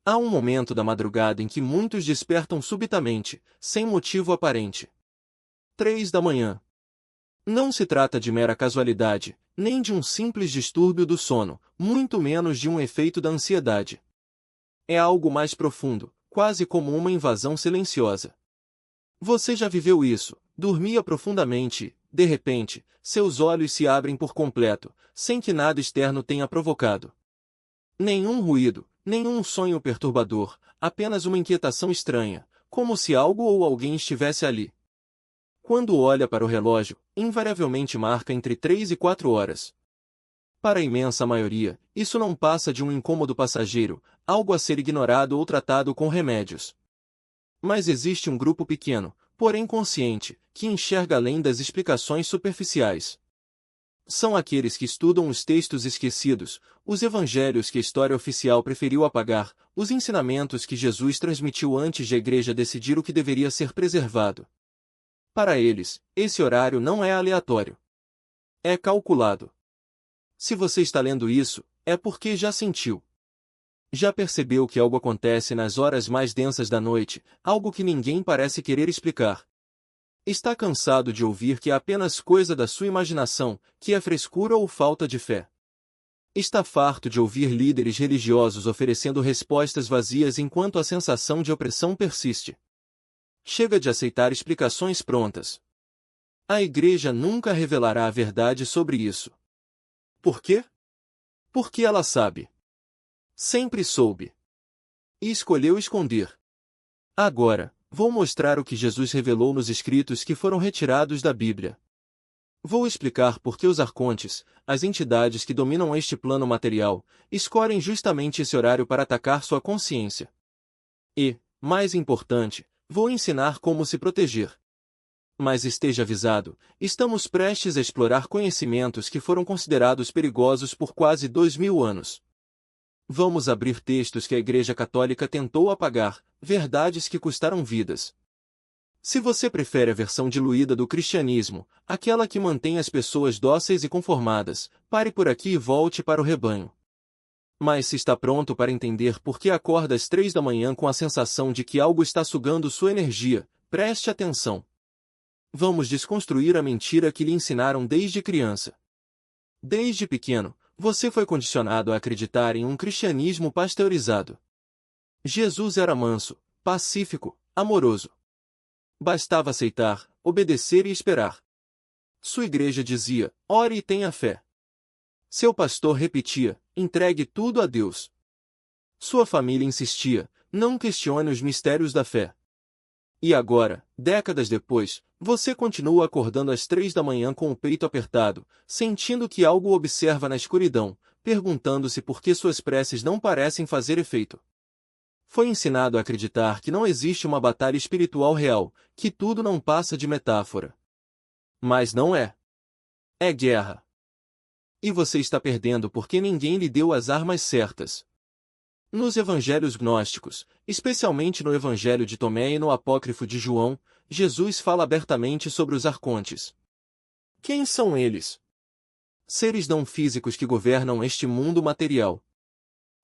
Há um momento da madrugada em que muitos despertam subitamente, sem motivo aparente. 3 da manhã. Não se trata de mera casualidade, nem de um simples distúrbio do sono, muito menos de um efeito da ansiedade. É algo mais profundo, quase como uma invasão silenciosa. Você já viveu isso? Dormia profundamente e, de repente, seus olhos se abrem por completo, sem que nada externo tenha provocado. Nenhum ruído, nenhum sonho perturbador, apenas uma inquietação estranha, como se algo ou alguém estivesse ali. Quando olha para o relógio, invariavelmente marca entre 3 e 4 horas. Para a imensa maioria, isso não passa de um incômodo passageiro, algo a ser ignorado ou tratado com remédios. Mas existe um grupo pequeno, porém consciente, que enxerga além das explicações superficiais. São aqueles que estudam os textos esquecidos, os evangelhos que a história oficial preferiu apagar, os ensinamentos que Jesus transmitiu antes de a igreja decidir o que deveria ser preservado. Para eles, esse horário não é aleatório. É calculado. Se você está lendo isso, é porque já sentiu. Já percebeu que algo acontece nas horas mais densas da noite, algo que ninguém parece querer explicar. Está cansado de ouvir que é apenas coisa da sua imaginação, que é frescura ou falta de fé. Está farto de ouvir líderes religiosos oferecendo respostas vazias enquanto a sensação de opressão persiste. Chega de aceitar explicações prontas. A igreja nunca revelará a verdade sobre isso. Por quê? Porque ela sabe. Sempre soube. E escolheu esconder. Agora, vou mostrar o que Jesus revelou nos escritos que foram retirados da Bíblia. Vou explicar por que os arcontes, as entidades que dominam este plano material, escolhem justamente esse horário para atacar sua consciência. E, mais importante, vou ensinar como se proteger. Mas esteja avisado, estamos prestes a explorar conhecimentos que foram considerados perigosos por quase 2000 anos. Vamos abrir textos que a Igreja Católica tentou apagar, verdades que custaram vidas. Se você prefere a versão diluída do cristianismo, aquela que mantém as pessoas dóceis e conformadas, pare por aqui e volte para o rebanho. Mas se está pronto para entender por que acorda às 3 da manhã com a sensação de que algo está sugando sua energia, preste atenção. Vamos desconstruir a mentira que lhe ensinaram desde criança. Desde pequeno, você foi condicionado a acreditar em um cristianismo pasteurizado. Jesus era manso, pacífico, amoroso. Bastava aceitar, obedecer e esperar. Sua igreja dizia, ore e tenha fé. Seu pastor repetia, entregue tudo a Deus. Sua família insistia, não questione os mistérios da fé. E agora, décadas depois, você continua acordando às 3 da manhã com o peito apertado, sentindo que algo observa na escuridão, perguntando-se por que suas preces não parecem fazer efeito. Foi ensinado a acreditar que não existe uma batalha espiritual real, que tudo não passa de metáfora. Mas não é. É guerra. E você está perdendo porque ninguém lhe deu as armas certas. Nos evangelhos gnósticos, especialmente no evangelho de Tomé e no apócrifo de João, Jesus fala abertamente sobre os arcontes. Quem são eles? Seres não físicos que governam este mundo material.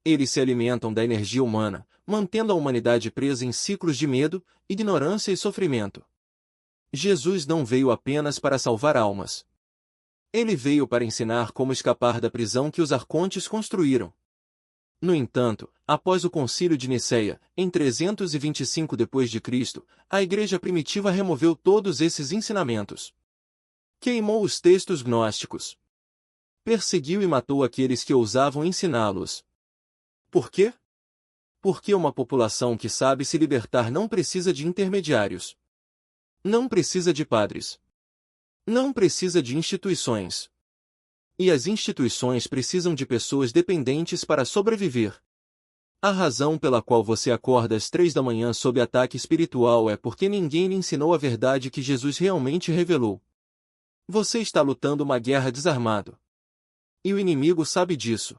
Eles se alimentam da energia humana, mantendo a humanidade presa em ciclos de medo, ignorância e sofrimento. Jesus não veio apenas para salvar almas. Ele veio para ensinar como escapar da prisão que os arcontes construíram. No entanto, após o Concílio de Nicéia, em 325 d.C., a Igreja primitiva removeu todos esses ensinamentos. Queimou os textos gnósticos. Perseguiu e matou aqueles que ousavam ensiná-los. Por quê? Porque uma população que sabe se libertar não precisa de intermediários. Não precisa de padres. Não precisa de instituições. E as instituições precisam de pessoas dependentes para sobreviver. A razão pela qual você acorda às 3 da manhã sob ataque espiritual é porque ninguém lhe ensinou a verdade que Jesus realmente revelou. Você está lutando uma guerra desarmado. E o inimigo sabe disso.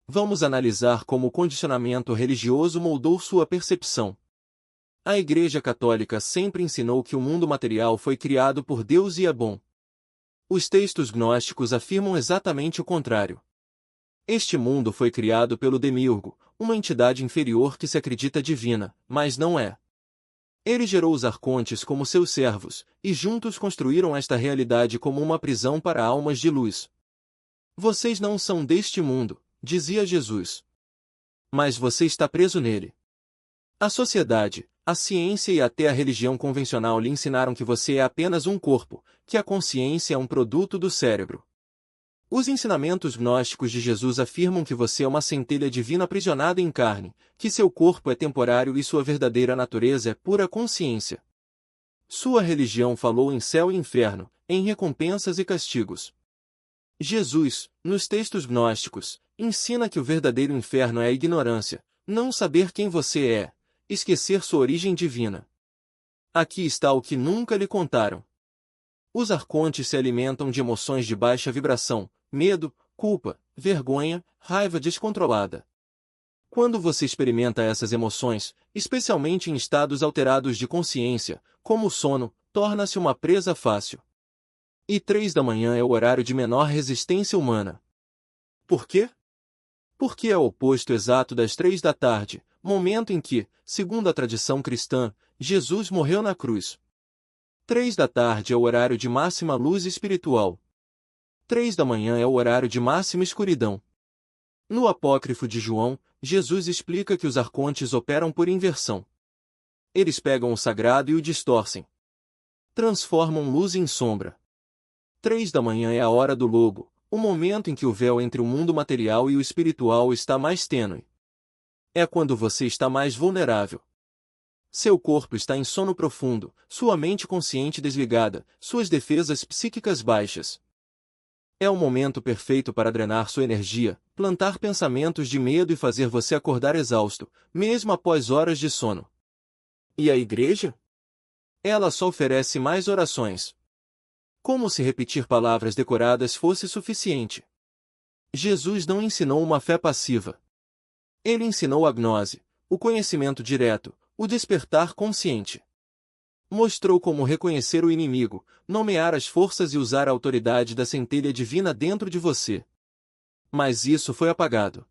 Vamos analisar como o condicionamento religioso moldou sua percepção. A Igreja Católica sempre ensinou que o mundo material foi criado por Deus e é bom. Os textos gnósticos afirmam exatamente o contrário. Este mundo foi criado pelo Demiurgo, uma entidade inferior que se acredita divina, mas não é. Ele gerou os arcontes como seus servos, e juntos construíram esta realidade como uma prisão para almas de luz. Vocês não são deste mundo, dizia Jesus. Mas você está preso nele. A sociedade, a ciência e até a religião convencional lhe ensinaram que você é apenas um corpo, que a consciência é um produto do cérebro. Os ensinamentos gnósticos de Jesus afirmam que você é uma centelha divina aprisionada em carne, que seu corpo é temporário e sua verdadeira natureza é pura consciência. Sua religião falou em céu e inferno, em recompensas e castigos. Jesus, nos textos gnósticos, ensina que o verdadeiro inferno é a ignorância, não saber quem você é, esquecer sua origem divina. Aqui está o que nunca lhe contaram. Os arcontes se alimentam de emoções de baixa vibração, medo, culpa, vergonha, raiva descontrolada. Quando você experimenta essas emoções, especialmente em estados alterados de consciência, como o sono, torna-se uma presa fácil. E 3 da manhã é o horário de menor resistência humana. Por quê? Porque é o oposto exato das 3 da tarde, momento em que, segundo a tradição cristã, Jesus morreu na cruz. 3 da tarde é o horário de máxima luz espiritual. 3 da manhã é o horário de máxima escuridão. No apócrifo de João, Jesus explica que os arcontes operam por inversão. Eles pegam o sagrado e o distorcem. Transformam luz em sombra. 3 da manhã é a hora do logo, o momento em que o véu entre o mundo material e o espiritual está mais tênue. É quando você está mais vulnerável. Seu corpo está em sono profundo, sua mente consciente desligada, suas defesas psíquicas baixas. É o momento perfeito para drenar sua energia, plantar pensamentos de medo e fazer você acordar exausto, mesmo após horas de sono. E a igreja? Ela só oferece mais orações. Como se repetir palavras decoradas fosse suficiente. Jesus não ensinou uma fé passiva. Ele ensinou a gnose, o conhecimento direto, o despertar consciente. Mostrou como reconhecer o inimigo, nomear as forças e usar a autoridade da centelha divina dentro de você. Mas isso foi apagado.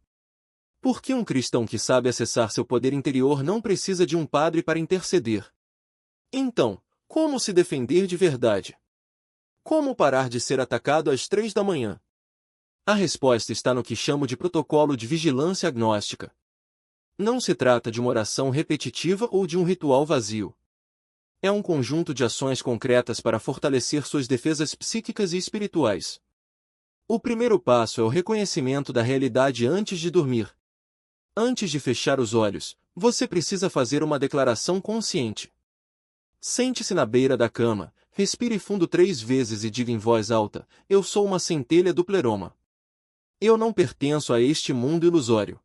Por que um cristão que sabe acessar seu poder interior não precisa de um padre para interceder? Então, como se defender de verdade? Como parar de ser atacado às 3 da manhã? A resposta está no que chamo de protocolo de vigilância agnóstica. Não se trata de uma oração repetitiva ou de um ritual vazio. É um conjunto de ações concretas para fortalecer suas defesas psíquicas e espirituais. O primeiro passo é o reconhecimento da realidade antes de dormir. Antes de fechar os olhos, você precisa fazer uma declaração consciente. Sente-se na beira da cama, respire fundo 3 vezes e diga em voz alta: eu sou uma centelha do pleroma. Eu não pertenço a este mundo ilusório.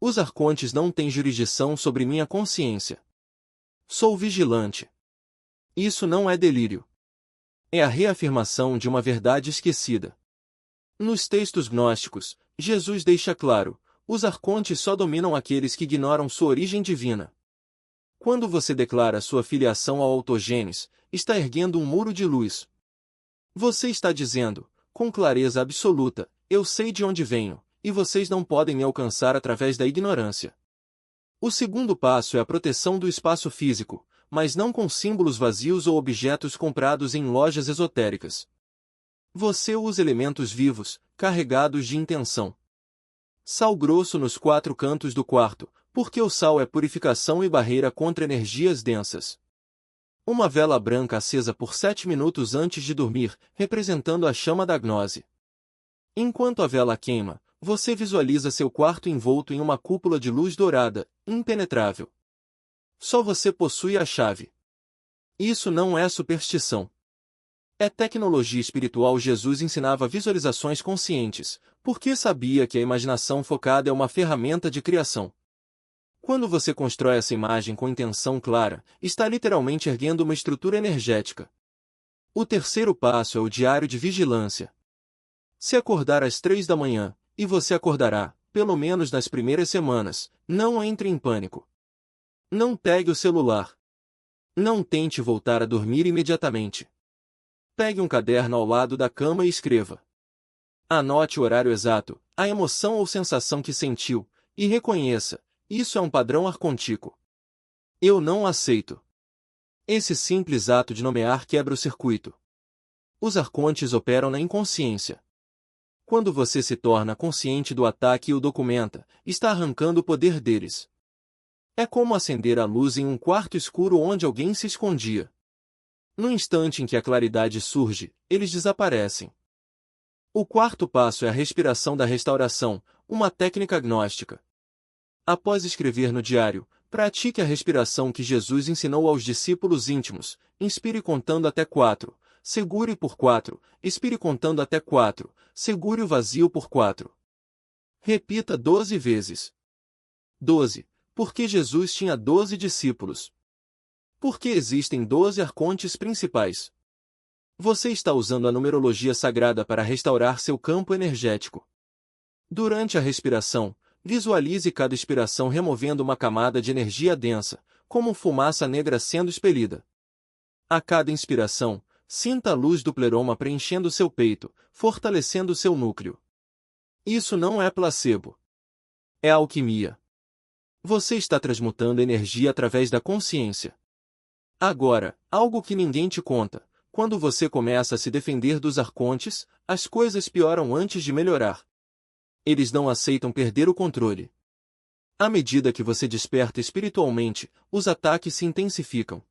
Os arcontes não têm jurisdição sobre minha consciência. Sou vigilante. Isso não é delírio. É a reafirmação de uma verdade esquecida. Nos textos gnósticos, Jesus deixa claro: os arcontes só dominam aqueles que ignoram sua origem divina. Quando você declara sua filiação ao Autogênes, está erguendo um muro de luz. Você está dizendo, com clareza absoluta: eu sei de onde venho, e vocês não podem me alcançar através da ignorância. O segundo passo é a proteção do espaço físico, mas não com símbolos vazios ou objetos comprados em lojas esotéricas. Você usa elementos vivos, carregados de intenção. Sal grosso nos 4 cantos do quarto, porque o sal é purificação e barreira contra energias densas. Uma vela branca acesa por 7 minutos antes de dormir, representando a chama da gnose. Enquanto a vela queima, você visualiza seu quarto envolto em uma cúpula de luz dourada, impenetrável. Só você possui a chave. Isso não é superstição. É tecnologia espiritual. Jesus ensinava visualizações conscientes, porque sabia que a imaginação focada é uma ferramenta de criação. Quando você constrói essa imagem com intenção clara, está literalmente erguendo uma estrutura energética. O terceiro passo é o diário de vigilância. Se acordar às 3 da manhã, e você acordará, pelo menos nas primeiras semanas, não entre em pânico. Não pegue o celular. Não tente voltar a dormir imediatamente. Pegue um caderno ao lado da cama e escreva. Anote o horário exato, a emoção ou sensação que sentiu, e reconheça: isso é um padrão arcontico. Eu não aceito. Esse simples ato de nomear quebra o circuito. Os arcontes operam na inconsciência. Quando você se torna consciente do ataque e o documenta, está arrancando o poder deles. É como acender a luz em um quarto escuro onde alguém se escondia. No instante em que a claridade surge, eles desaparecem. O quarto passo é a respiração da restauração, uma técnica gnóstica. Após escrever no diário, pratique a respiração que Jesus ensinou aos discípulos íntimos. Inspire contando até 4, segure por 4, expire contando até 4, segure o vazio por 4. Repita 12 vezes. 12. Porque Jesus tinha 12 discípulos. Porque existem 12 arcontes principais. Você está usando a numerologia sagrada para restaurar seu campo energético. Durante a respiração, visualize cada expiração removendo uma camada de energia densa, como fumaça negra sendo expelida. A cada inspiração, sinta a luz do pleroma preenchendo seu peito, fortalecendo seu núcleo. Isso não é placebo. É alquimia. Você está transmutando energia através da consciência. Agora, algo que ninguém te conta: quando você começa a se defender dos arcontes, as coisas pioram antes de melhorar. Eles não aceitam perder o controle. À medida que você desperta espiritualmente, os ataques se intensificam.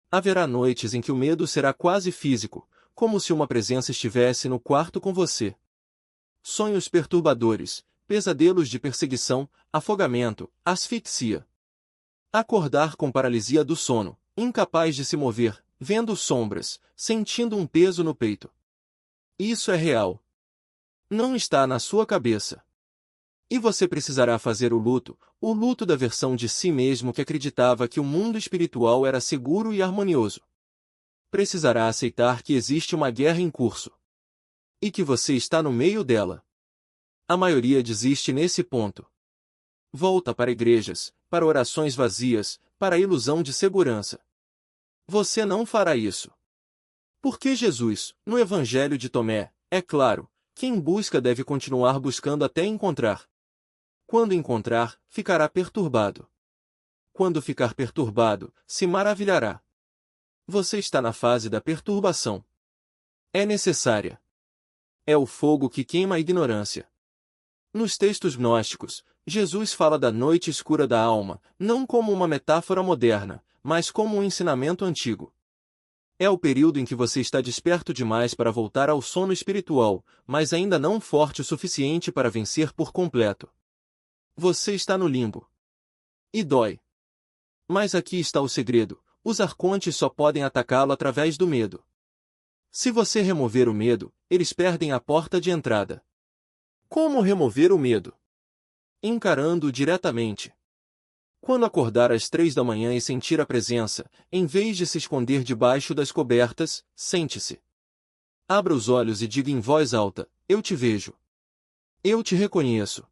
Haverá noites em que o medo será quase físico, como se uma presença estivesse no quarto com você. Sonhos perturbadores, pesadelos de perseguição, afogamento, asfixia. Acordar com paralisia do sono, incapaz de se mover, vendo sombras, sentindo um peso no peito. Isso é real. Não está na sua cabeça. E você precisará fazer o luto da versão de si mesmo que acreditava que o mundo espiritual era seguro e harmonioso. Precisará aceitar que existe uma guerra em curso. E que você está no meio dela. A maioria desiste nesse ponto. Volta para igrejas, para orações vazias, para a ilusão de segurança. Você não fará isso. Porque Jesus, no Evangelho de Tomé, é claro: quem busca deve continuar buscando até encontrar. Quando encontrar, ficará perturbado. Quando ficar perturbado, se maravilhará. Você está na fase da perturbação. É necessária. É o fogo que queima a ignorância. Nos textos gnósticos, Jesus fala da noite escura da alma, não como uma metáfora moderna, mas como um ensinamento antigo. É o período em que você está desperto demais para voltar ao sono espiritual, mas ainda não forte o suficiente para vencer por completo. Você está no limbo. E dói. Mas aqui está o segredo: os arcontes só podem atacá-lo através do medo. Se você remover o medo, eles perdem a porta de entrada. Como remover o medo? Encarando-o diretamente. Quando acordar às 3 da manhã e sentir a presença, em vez de se esconder debaixo das cobertas, sente-se. Abra os olhos e diga em voz alta: eu te vejo. Eu te reconheço.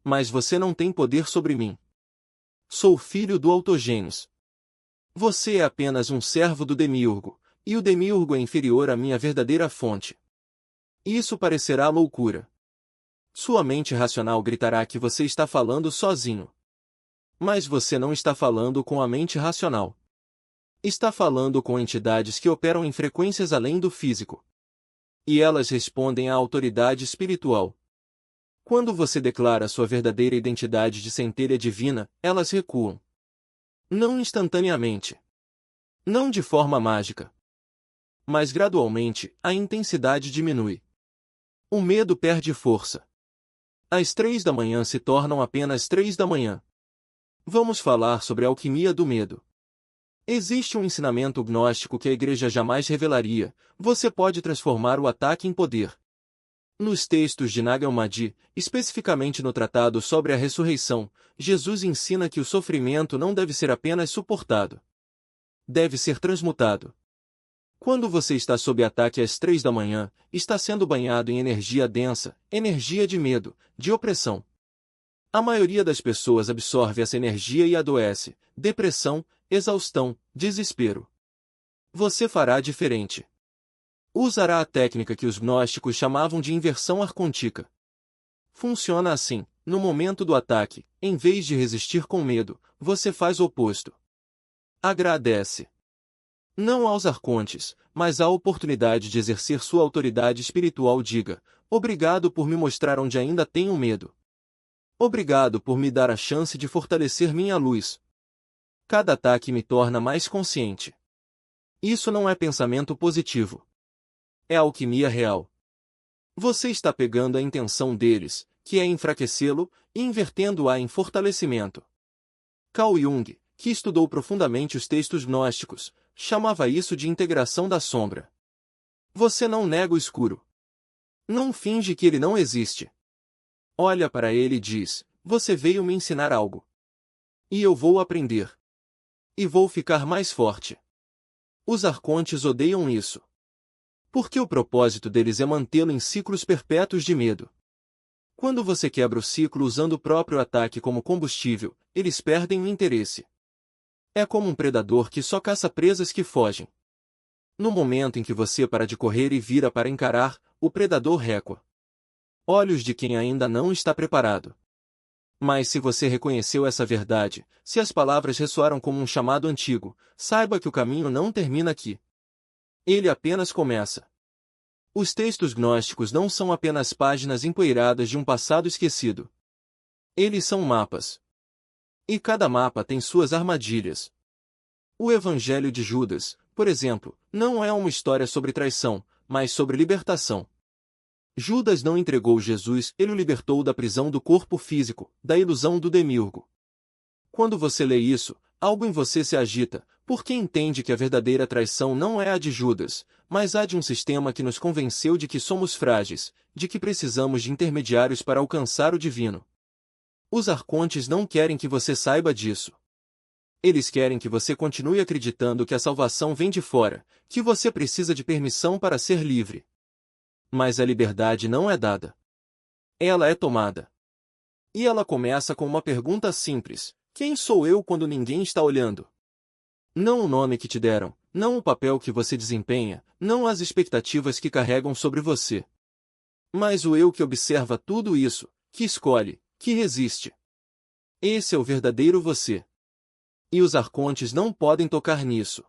Mas você não tem poder sobre mim. Sou filho do Autogênios. Você é apenas um servo do Demiurgo, e o Demiurgo é inferior à minha verdadeira fonte. Isso parecerá loucura. Sua mente racional gritará que você está falando sozinho. Mas você não está falando com a mente racional. Está falando com entidades que operam em frequências além do físico. E elas respondem à autoridade espiritual. Quando você declara sua verdadeira identidade de centelha divina, elas recuam. Não instantaneamente. Não de forma mágica. Mas gradualmente, a intensidade diminui. O medo perde força. As 3 da manhã se tornam apenas 3 da manhã. Vamos falar sobre a alquimia do medo. Existe um ensinamento gnóstico que a igreja jamais revelaria: você pode transformar o ataque em poder. Nos textos de Nag Hammadi, especificamente no Tratado sobre a Ressurreição, Jesus ensina que o sofrimento não deve ser apenas suportado. Deve ser transmutado. Quando você está sob ataque às 3 da manhã, está sendo banhado em energia densa, energia de medo, de opressão. A maioria das pessoas absorve essa energia e adoece: depressão, exaustão, desespero. Você fará diferente. Usará a técnica que os gnósticos chamavam de inversão arcontica. Funciona assim: no momento do ataque, em vez de resistir com medo, você faz o oposto. Agradece. Não aos arcontes, mas à oportunidade de exercer sua autoridade espiritual. Diga: obrigado por me mostrar onde ainda tenho medo. Obrigado por me dar a chance de fortalecer minha luz. Cada ataque me torna mais consciente. Isso não é pensamento positivo. É alquimia real. Você está pegando a intenção deles, que é enfraquecê-lo, e invertendo-a em fortalecimento. Carl Jung, que estudou profundamente os textos gnósticos, chamava isso de integração da sombra. Você não nega o escuro. Não finge que ele não existe. Olha para ele e diz: você veio me ensinar algo. E eu vou aprender. E vou ficar mais forte. Os arcontes odeiam isso. Porque o propósito deles é mantê-lo em ciclos perpétuos de medo. Quando você quebra o ciclo usando o próprio ataque como combustível, eles perdem o interesse. É como um predador que só caça presas que fogem. No momento em que você para de correr e vira para encarar, o predador recua. Olhos de quem ainda não está preparado. Mas se você reconheceu essa verdade, se as palavras ressoaram como um chamado antigo, saiba que o caminho não termina aqui. Ele apenas começa. Os textos gnósticos não são apenas páginas empoeiradas de um passado esquecido. Eles são mapas. E cada mapa tem suas armadilhas. O Evangelho de Judas, por exemplo, não é uma história sobre traição, mas sobre libertação. Judas não entregou Jesus, ele o libertou da prisão do corpo físico, da ilusão do demiurgo. Quando você lê isso, algo em você se agita, porque entende que a verdadeira traição não é a de Judas, mas a de um sistema que nos convenceu de que somos frágeis, de que precisamos de intermediários para alcançar o divino. Os arcontes não querem que você saiba disso. Eles querem que você continue acreditando que a salvação vem de fora, que você precisa de permissão para ser livre. Mas a liberdade não é dada. Ela é tomada. E ela começa com uma pergunta simples: quem sou eu quando ninguém está olhando? Não o nome que te deram, não o papel que você desempenha, não as expectativas que carregam sobre você. Mas o eu que observa tudo isso, que escolhe, que resiste. Esse é o verdadeiro você. E os arcontes não podem tocar nisso.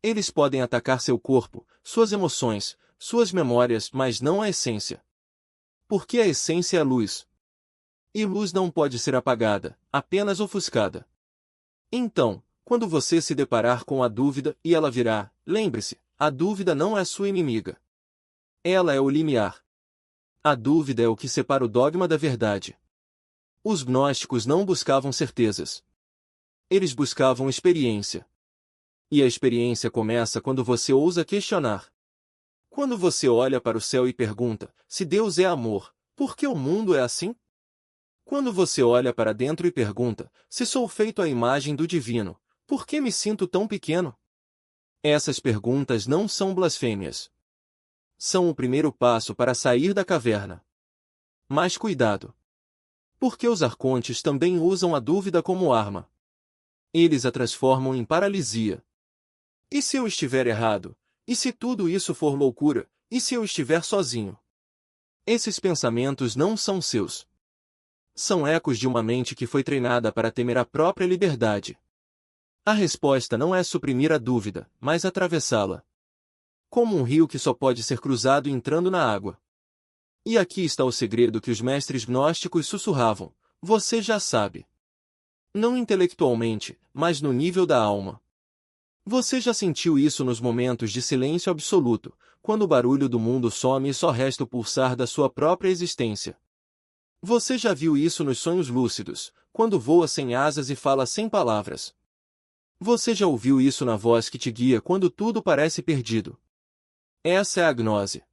Eles podem atacar seu corpo, suas emoções, suas memórias, mas não a essência. Porque a essência é luz. E luz não pode ser apagada, apenas ofuscada. Então, quando você se deparar com a dúvida e ela virá, lembre-se, a dúvida não é sua inimiga. Ela é o limiar. A dúvida é o que separa o dogma da verdade. Os gnósticos não buscavam certezas. Eles buscavam experiência. E a experiência começa quando você ousa questionar. Quando você olha para o céu e pergunta: se Deus é amor, por que o mundo é assim? Quando você olha para dentro e pergunta: se sou feito à imagem do divino, por que me sinto tão pequeno? Essas perguntas não são blasfêmias. São o primeiro passo para sair da caverna. Mas cuidado. Porque os arcontes também usam a dúvida como arma. Eles a transformam em paralisia. E se eu estiver errado? E se tudo isso for loucura? E se eu estiver sozinho? Esses pensamentos não são seus. São ecos de uma mente que foi treinada para temer a própria liberdade. A resposta não é suprimir a dúvida, mas atravessá-la. Como um rio que só pode ser cruzado entrando na água. E aqui está o segredo que os mestres gnósticos sussurravam: você já sabe. Não intelectualmente, mas no nível da alma. Você já sentiu isso nos momentos de silêncio absoluto, quando o barulho do mundo some e só resta o pulsar da sua própria existência. Você já viu isso nos sonhos lúcidos, quando voa sem asas e fala sem palavras. Você já ouviu isso na voz que te guia quando tudo parece perdido. Essa é a gnose.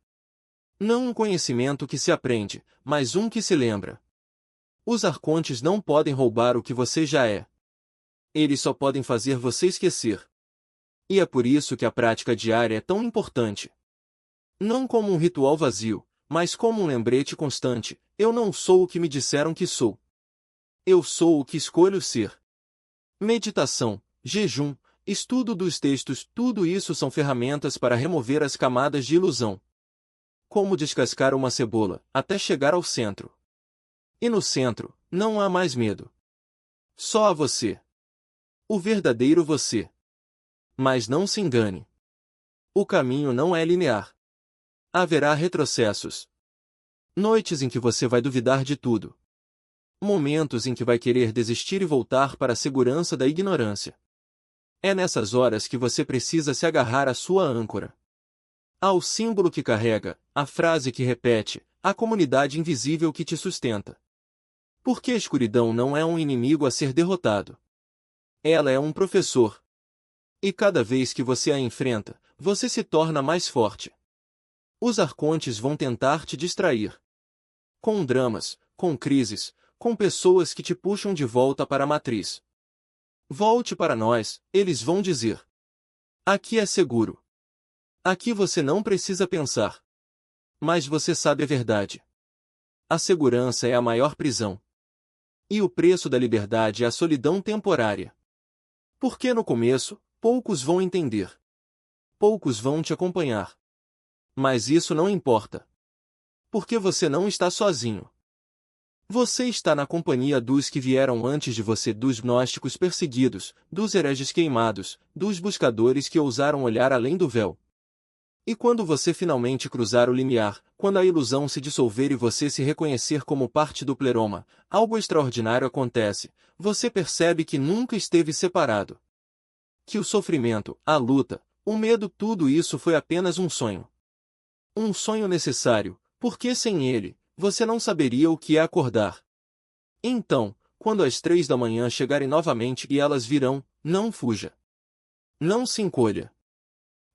Não um conhecimento que se aprende, mas um que se lembra. Os arcontes não podem roubar o que você já é. Eles só podem fazer você esquecer. E é por isso que a prática diária é tão importante. Não como um ritual vazio, mas como um lembrete constante: eu não sou o que me disseram que sou. Eu sou o que escolho ser. Meditação, jejum, estudo dos textos, tudo isso são ferramentas para remover as camadas de ilusão. Como descascar uma cebola, até chegar ao centro. E no centro, não há mais medo. Só há você. O verdadeiro você. Mas não se engane. O caminho não é linear. Haverá retrocessos. Noites em que você vai duvidar de tudo. Momentos em que vai querer desistir e voltar para a segurança da ignorância. É nessas horas que você precisa se agarrar à sua âncora. Ao símbolo que carrega, à frase que repete, à comunidade invisível que te sustenta. Porque a escuridão não é um inimigo a ser derrotado. Ela é um professor. E cada vez que você a enfrenta, você se torna mais forte. Os arcontes vão tentar te distrair. Com dramas, com crises, com pessoas que te puxam de volta para a matriz. Volte para nós, eles vão dizer. Aqui é seguro. Aqui você não precisa pensar. Mas você sabe a verdade. A segurança é a maior prisão. E o preço da liberdade é a solidão temporária. Porque no começo, poucos vão entender. Poucos vão te acompanhar. Mas isso não importa. Porque você não está sozinho. Você está na companhia dos que vieram antes de você, dos gnósticos perseguidos, dos hereges queimados, dos buscadores que ousaram olhar além do véu. E quando você finalmente cruzar o limiar, quando a ilusão se dissolver e você se reconhecer como parte do pleroma, algo extraordinário acontece. Você percebe que nunca esteve separado. Que o sofrimento, a luta, o medo, tudo isso foi apenas um sonho. Um sonho necessário, porque sem ele, você não saberia o que é acordar. Então, quando as 3 da manhã chegarem novamente e elas virão, não fuja. Não se encolha.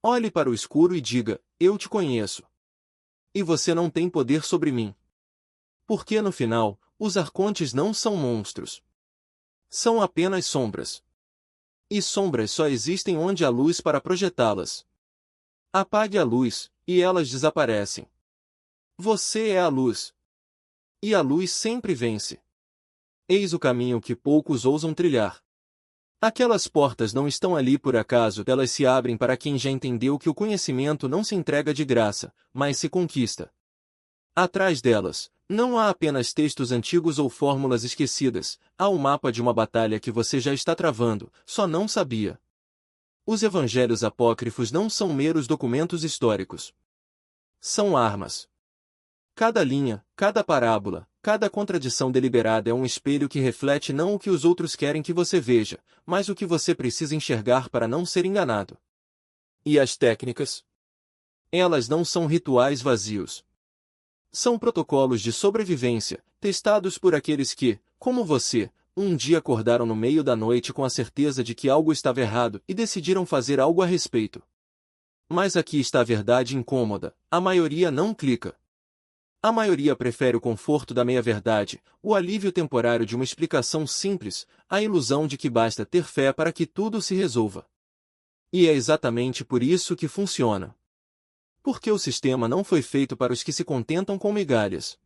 Olhe para o escuro e diga, eu te conheço. E você não tem poder sobre mim. Porque no final, os arcontes não são monstros. São apenas sombras. E sombras só existem onde há luz para projetá-las. Apague a luz, e elas desaparecem. Você é a luz. E a luz sempre vence. Eis o caminho que poucos ousam trilhar. Aquelas portas não estão ali por acaso, elas se abrem para quem já entendeu que o conhecimento não se entrega de graça, mas se conquista. Atrás delas, não há apenas textos antigos ou fórmulas esquecidas, há o mapa de uma batalha que você já está travando, só não sabia. Os evangelhos apócrifos não são meros documentos históricos. São armas. Cada linha, cada parábola, cada contradição deliberada é um espelho que reflete não o que os outros querem que você veja, mas o que você precisa enxergar para não ser enganado. E as técnicas? Elas não são rituais vazios. São protocolos de sobrevivência, testados por aqueles que, como você, um dia acordaram no meio da noite com a certeza de que algo estava errado e decidiram fazer algo a respeito. Mas aqui está a verdade incômoda, a maioria não clica. A maioria prefere o conforto da meia-verdade, o alívio temporário de uma explicação simples, a ilusão de que basta ter fé para que tudo se resolva. E é exatamente por isso que funciona. Porque o sistema não foi feito para os que se contentam com migalhas.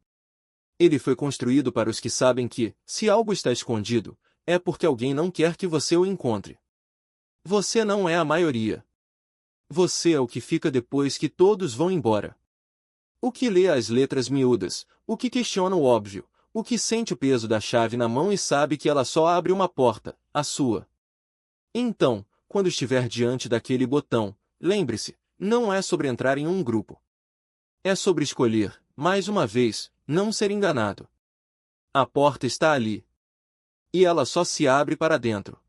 Ele foi construído para os que sabem que, se algo está escondido, é porque alguém não quer que você o encontre. Você não é a maioria. Você é o que fica depois que todos vão embora. O que lê as letras miúdas, o que questiona o óbvio, o que sente o peso da chave na mão e sabe que ela só abre uma porta, a sua. Então, quando estiver diante daquele botão, lembre-se, não é sobre entrar em um grupo. É sobre escolher, mais uma vez, não ser enganado. A porta está ali. E ela só se abre para dentro.